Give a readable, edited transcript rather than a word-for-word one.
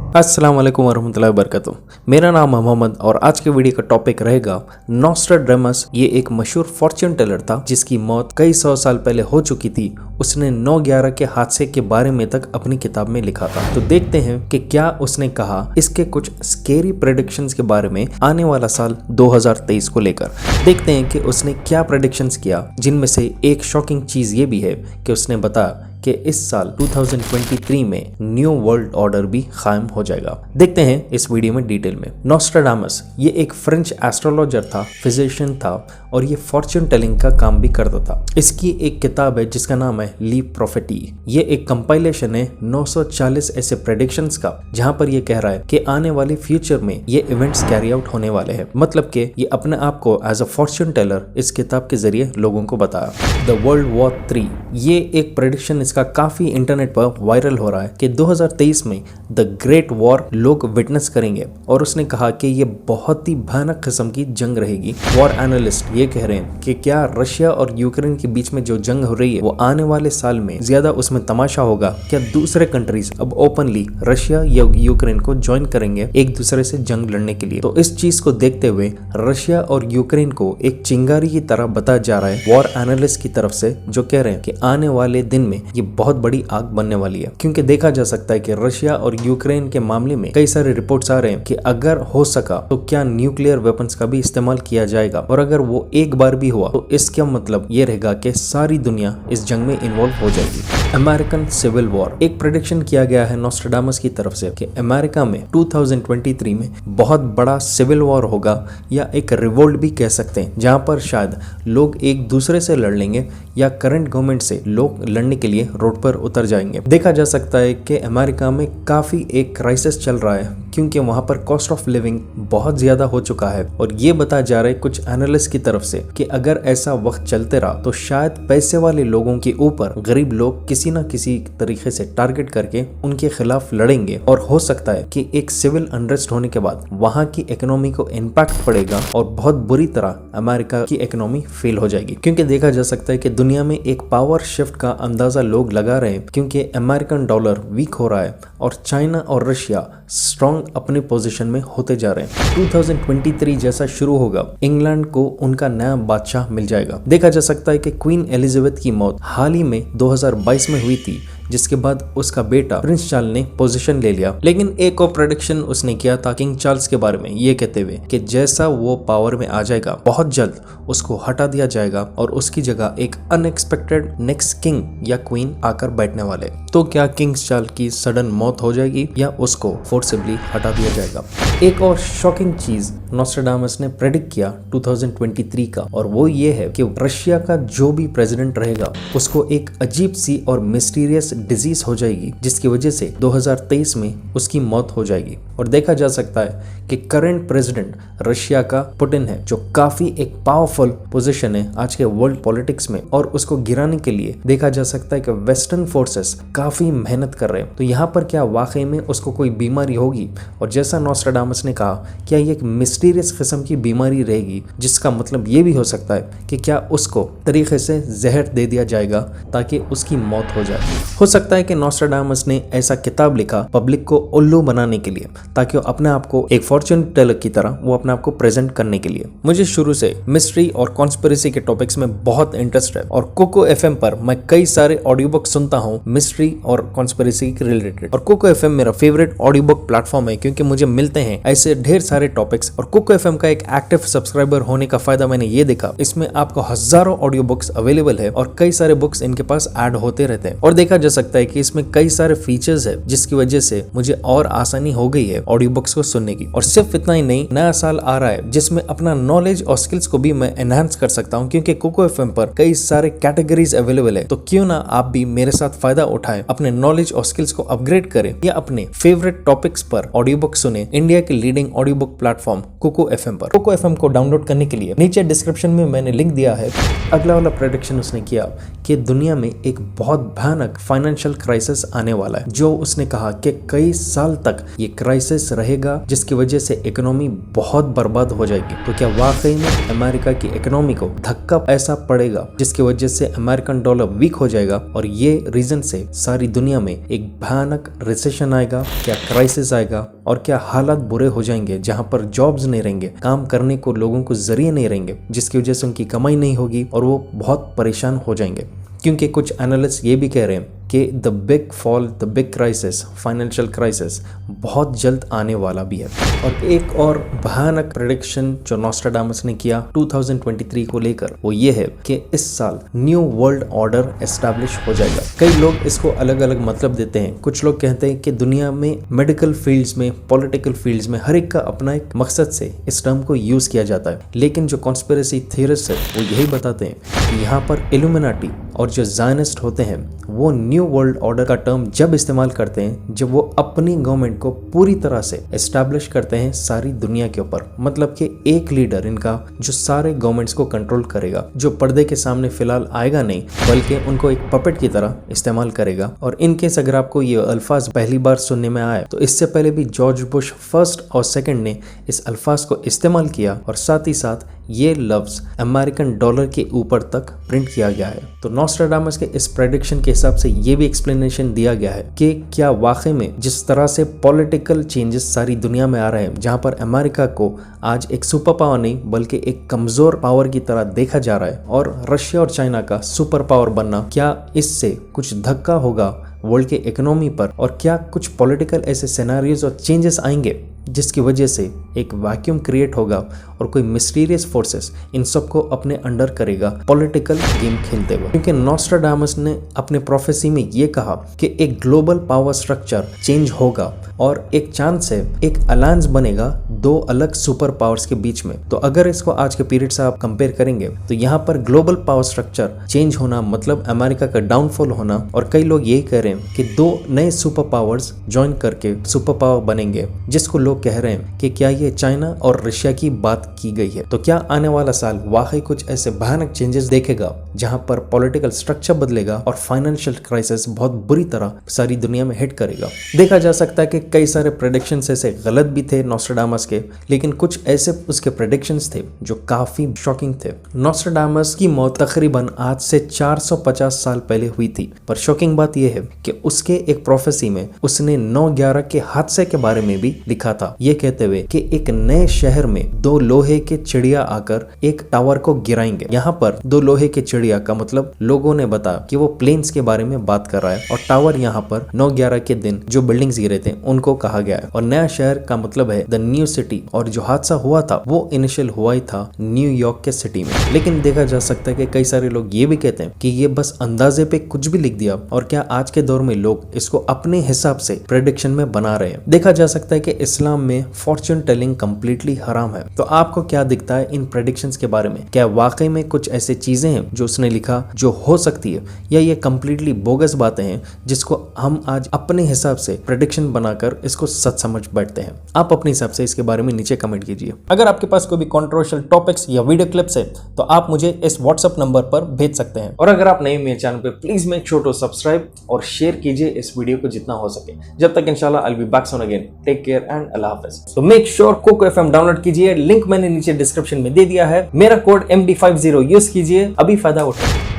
अस्सलाम वालेकुम वरहमतुल्लाहि वबरकातुहू। मेरा नाम है मोहम्मद और आज के वीडियो का टॉपिक रहेगा नॉस्ट्राडामस। ये एक मशहूर फॉर्च्यून टेलर था जिसकी मौत कई सौ साल पहले हो चुकी थी। उसने 9/11 के हादसे के बारे में तक अपनी किताब में लिखा था। तो देखते हैं कि क्या उसने कहा इसके कुछ स्केरी प्रेडिक्शंस के बारे में आने वाला साल 2023 को लेकर। देखते हैं कि उसने क्या प्रेडिक्शंस किया, जिनमें से एक शॉकिंग चीज ये भी है कि उसने बताया कि इस साल 2023 में न्यू वर्ल्ड ऑर्डर भी कायम हो जाएगा। देखते हैं इस वीडियो में डिटेल में। नॉस्ट्राडामस ये एक फ्रेंच एस्ट्रोलॉजर था, फिजिशियन था और ये फॉर्च्यून टेलिंग का काम भी करता था। इसकी एक किताब है जिसका नाम है ली प्रोफेटी। ये एक कंपाइलेशन है 940 ऐसे प्रेडिक्शंस का, जहां पर ये कह रहा है कि आने वाले फ्यूचर में ये इवेंट्स कैरी आउट होने वाले हैं। मतलब कि ये अपने आप को एज अ फॉर्च्यून टेलर इस किताब के जरिए लोगों को बताया। द वर्ल्ड वॉर 3 ये एक प्रेडिक्शन इसका काफी इंटरनेट पर वायरल हो रहा है कि 2023 में द ग्रेट वॉर लोग विटनेस करेंगे और उसने कहा कि ये बहुत ही भयानक किस्म की जंग रहेगी। वॉर एनालिस्ट ये कह रहे हैं कि क्या रशिया और यूक्रेन के बीच में जो जंग हो रही है वो आने वाले साल में ज्यादा उसमें तमाशा होगा। क्या दूसरे कंट्रीज अब ओपनली रशिया या यूक्रेन को ज्वाइन करेंगे एक दूसरे से जंग लड़ने के लिए। तो इस चीज को देखते हुए रशिया और यूक्रेन को एक चिंगारी की तरह बताया जा रहा है वॉर एनालिस्ट की तरफ से, जो कह रहे हैं कि आने वाले दिन में ये बहुत बड़ी आग बनने वाली है। क्योंकि देखा जा सकता है कि रशिया और यूक्रेन के मामले में कई सारे रिपोर्ट्स आ रहे हैं कि अगर हो सका तो क्या न्यूक्लियर वेपन्स का भी इस्तेमाल किया जाएगा, और अगर वो एक बार भी हुआ तो इसका मतलब ये रहेगा कि सारी दुनिया इस जंग में इन्वॉल्व हो जाएगी। अमेरिकन सिविल वॉर एक प्रेडिक्शन किया गया है नॉस्ट्राडामस की तरफ से कि अमेरिका में 2023 में बहुत बड़ा सिविल वॉर होगा, या एक रिवोल्ट भी कह सकते हैं, जहां पर शायद लोग एक दूसरे से लड़ लेंगे या करंट गवर्नमेंट से लोग लड़ने के लिए रोड पर उतर जाएंगे। देखा जा सकता है कि अमेरिका में काफी एक क्राइसिस चल रहा है क्योंकि वहां पर कॉस्ट ऑफ लिविंग बहुत ज्यादा हो चुका है, और ये बताया जा रहा है कुछ एनालिस्ट की तरफ से कि अगर ऐसा वक्त चलते रहा तो शायद पैसे वाले लोगों के ऊपर गरीब लोग किसी न किसी तरीके से टारगेट करके उनके खिलाफ लड़ेंगे, और हो सकता है कि एक सिविल अनरेस्ट होने के बाद वहां की इकोनॉमी को इम्पैक्ट पड़ेगा और बहुत बुरी तरह अमेरिका की इकोनॉमी फेल हो जाएगी। क्योंकि देखा जा सकता है कि दुनिया में एक पावर शिफ्ट का अंदाजा लोग लगा रहे हैं क्योंकि अमेरिकन डॉलर वीक हो रहा है और चाइना और रशिया स्ट्रॉन्ग अपने पोजीशन में होते जा रहे हैं। 2023 जैसा शुरू होगा, इंग्लैंड को उनका नया बादशाह मिल जाएगा। देखा जा सकता है कि क्वीन एलिजाबेथ की मौत हाल ही में 2022 में हुई थी, जिसके बाद उसका बेटा प्रिंस चार्ल्स ने पोजीशन ले लिया। लेकिन एक और प्रेडिक्शन उसने किया था किंग चार्ल्स के बारे में, ये कहते हुए कि जैसा वो पावर में आ जाएगा बहुत जल्द उसको हटा दिया जाएगा और उसकी जगह एक अनएक्सपेक्टेड नेक्स्ट किंग या क्वीन आकर बैठने वाले। तो क्या किंग चार्ल्स की सडन मौत हो जाएगी या उसको फोर्सिबली हटा दिया जाएगा। एक और शॉकिंग चीज नॉस्ट्राडामस ने प्रेडिक्ट किया 2023 का, और वो ये है कि रशिया का जो भी प्रेसिडेंट रहेगा उसको एक अजीब सी और मिस्टीरियस डिजीज हो जाएगी, जिसकी वजह से 2023 में उसकी मौत हो जाएगी। और देखा जा सकता है कि करंट प्रेसिडेंट रशिया का पुतिन है, जो काफी एक पावरफुल पोजीशन है आज के वर्ल्ड पॉलिटिक्स में, और उसको गिराने के लिए देखा जा सकता है कि वेस्टर्न फोर्सेस काफी मेहनत कर रहे हैं। तो यहाँ पर क्या वाकई में उसको कोई बीमारी होगी, और जैसा नॉस्ट्राडामस ने कहा क्या ये एक मिस्टीरियस किस्म की बीमारी रहेगी, जिसका मतलब ये भी हो सकता है कि क्या उसको तरीके से जहर दे दिया जाएगा ताकि उसकी मौत हो जाए। हो सकता है कि नॉस्ट्राडामस ने ऐसा किताब लिखा पब्लिक को उल्लू बनाने के लिए, ताकि वो अपने आप को एक फॉर्च्यून टेलर की तरह वो अपने आप को प्रेजेंट करने के लिए। मुझे शुरू से मिस्ट्री और कॉन्स्पिरेसी के टॉपिक्स में बहुत इंटरेस्ट है, और कोको एफएम पर मैं कई सारे ऑडियो बुक सुनता हूँ मिस्ट्री और कॉन्स्पिरेसी के रिलेटेड। और कोको एफएम मेरा फेवरेट ऑडियो बुक प्लेटफॉर्म है क्योंकि मुझे मिलते हैं ऐसे ढेर सारे टॉपिक्स। और कोको एफएम का एक एक्टिव सब्सक्राइबर होने का फायदा मैंने ये देखा, इसमें आपको हजारों ऑडियो बुक्स अवेलेबल है और कई सारे बुक्स इनके पास ऐड होते रहते हैं। और देखा जा सकता है कि इसमें कई सारे फीचर्स है जिसकी वजह से मुझे और आसानी हो गई है ऑडियो बुक्स को सुनने की। और सिर्फ इतना ही नहीं, नया साल आ रहा है जिसमें अपना नॉलेज और स्किल्स को भी मैं एनहांस कर सकता हूँ, क्योंकि कोको एफएम पर कई सारे कैटेगरीज अवेलेबल है। तो क्यों ना आप भी मेरे साथ फायदा उठाएं, अपने नॉलेज और स्किल्स को अपग्रेड करें, या अपने फेवरेट टॉपिक्स पर ऑडियो बुक सुने इंडिया के leading audio book platform Kuku FM पर। कोको एफएम को डाउनलोड करने के लिए नीचे डिस्क्रिप्शन में मैंने लिंक दिया है। अगला वाला प्रेडिक्शन उसने किया कि दुनिया में एक बहुत भयानक फाइनेंशियल फाइनेंशियल क्राइसिस आने वाला है, जो उसने कहा कि कई साल तक ये क्राइसिस रहेगा, जिसकी वजह से इकोनॉमी बहुत बर्बाद हो जाएगी। तो क्या वाकई में अमेरिका की इकोनॉमी को धक्का ऐसा पड़ेगा जिसकी वजह से अमेरिकन डॉलर वीक हो जाएगा और ये रीजन से सारी दुनिया में एक भयानक रिसेशन आएगा? क्या क्राइसिस आएगा और क्या हालात बुरे हो जाएंगे जहां पर जॉब्स नहीं रहेंगे, काम करने को लोगों को जरिए नहीं रहेंगे, जिसकी वजह से उनकी कमाई नहीं होगी और वो बहुत परेशान हो जाएंगे? क्योंकि कुछ एनालिस्ट ये भी कह रहे हैं कि the big fall, the big crisis, financial crisis बहुत जल्द आने वाला भी है। और एक और भयानक प्रेडिक्शन जो नॉस्ट्राडामस ने किया 2023 को लेकर वो ये है कि इस साल न्यू वर्ल्ड ऑर्डर एस्टैब्लिश हो जाएगा। कई लोग इसको अलग अलग मतलब देते हैं। कुछ लोग कहते हैं कि दुनिया में मेडिकल फील्ड्स में, पॉलिटिकल फील्ड्स में हर एक का अपना एक मकसद से इस टर्म को यूज किया जाता है, लेकिन जो कॉन्स्पिरेसी थियरिस्ट है वो यही बताते हैं कि यहाँ पर इल्यूमिनाटी और जो ज़ायनिस्ट होते हैं वो न्यू वर्ल्ड ऑर्डर का टर्म जब इस्तेमाल करते हैं जब वो अपनी गवर्नमेंट को पूरी तरह से एस्टैब्लिश करते हैं सारी दुनिया के ऊपर। मतलब कि एक लीडर इनका जो सारे गवर्नमेंट्स को कंट्रोल करेगा, जो पर्दे के सामने फिलहाल आएगा नहीं बल्कि उनको एक पपेट की तरह इस्तेमाल करेगा। और इनकेस अगर आपको ये अल्फाज पहली बार सुनने में आया तो इससे पहले भी जॉर्ज बुश फर्स्ट और सेकंड ने इस अल्फाज को इस्तेमाल किया और साथ ही साथ ये लफ्ज अमेरिकन डॉलर के ऊपर तक प्रिंट किया गया है। तो नॉस्ट्राडामस के इस प्रेडिक्शन के हिसाब से ये भी एक्सप्लेनेशन दिया गया है कि क्या वाकई में जिस तरह से पॉलिटिकल चेंजेस सारी दुनिया में आ रहे हैं, जहां पर अमेरिका को आज एक सुपर पावर नहीं बल्कि एक कमजोर पावर की तरह देखा जा रहा है और रशिया और चाइना का सुपर पावर बनना, क्या इससे कुछ धक्का होगा वर्ल्ड के इकोनॉमी पर? और क्या कुछ पॉलिटिकल ऐसे सिनेरियोज और चेंजेस आएंगे जिसकी वजह से एक वैक्यूम क्रिएट होगा और कोई मिस्टीरियस फोर्सेस इन सबको अपने अंडर करेगा पॉलिटिकल गेम खेलते हुए? क्योंकि नॉस्ट्राडामस ने अपने प्रोफेसी में ये कहा कि एक ग्लोबल पावर स्ट्रक्चर चेंज होगा और एक चांस है एक अलायंस बनेगा दो अलग सुपर पावर्स के बीच में। तो अगर इसको आज के पीरियड से आप कंपेयर करेंगे तो यहाँ पर ग्लोबल पावर स्ट्रक्चर चेंज होना मतलब अमेरिका का डाउनफॉल होना। और कई लोग यही कह रहे हैं कि दो नए सुपर पावर्स ज्वाइन करके सुपर पावर बनेंगे, जिसको लोग कह रहे हैं कि क्या ये चाइना और रशिया की बात की गई है। तो क्या आने वाला साल वाकई कुछ ऐसे भयानक चेंजेस देखेगा जहां पर पॉलिटिकल स्ट्रक्चर बदलेगा और फाइनेंशियल क्राइसिस बहुत बुरी तरह सारी दुनिया में हिट करेगा? देखा जा सकता है कि कई सारे प्रेडिक्शंस ऐसे गलत भी थे नॉस्ट्राडामस के, लेकिन कुछ ऐसे उसके प्रेडिक्शंस थे जो काफी शॉकिंग थे। नॉस्ट्राडामस की मौत तकरीबन आज से 450 साल पहले हुई थी, पर शॉकिंग बात यह है कि उसके एक प्रोफेसी में उसने 9/11 के हादसे के बारे में भी लिखा था, ये कहते हुए कि एक नए शहर में दो लोहे के चिड़िया आकर एक टावर को गिराएंगे। यहाँ पर दो लोहे के चिड़िया का मतलब लोगों ने बताया कि वो प्लेन्स के बारे में बात कर रहा है और टावर यहाँ पर 9/11 के दिन जो बिल्डिंग्स गिरे थे उनको कहा गया है। और नया शहर का मतलब है द न्यू सिटी, और जो हादसा हुआ था वो इनिशियल हुआ ही था न्यूयॉर्क के सिटी में। लेकिन देखा जा सकता है कि कई सारे लोग ये भी कहते हैं कि ये बस अंदाजे पे कुछ भी लिख दिया, और क्या आज के दौर में लोग इसको अपने हिसाब से प्रेडिक्शन में बना रहे हैं। देखा जा सकता है कि इस्लाम में फॉर्च्यून टेलिंग कंप्लीटली हराम है। तो आपको क्या दिखता है इन प्रेडिक्शंस के बारे में? क्या वाकई में कुछ ऐसी चीजें हैं जो उसने लिखा जो हो सकती है, या ये कंप्लीटली बोगस बातें हैं जिसको हम आज अपने हिसाब से प्रेडिक्शन बनाकर इसको सच समझ बैठते हैं? आप अपने हिसाब से इसके बारे में नीचे कमेंट कीजिए। अगर आपके पास कोई भी कंट्रोवर्शियल टॉपिक्स या वीडियो क्लिप्स है तो आप मुझे इस व्हाट्सएप नंबर पर भेज सकते हैं। और अगर आप नए मेरे चैनल पे please make sure to subscribe और शेयर कीजिए इस वीडियो को जितना हो सके। जब तक इंशाल्लाह I will be back soon again. Take care and अल्लाह हाफिज। तो make sure Koko FM download कीजिए, लिंक मैंने नीचे डिस्क्रिप्शन में दे दिया है। मेरा कोड MD50 यूज कीजिए, अभी फायदा उठाइए।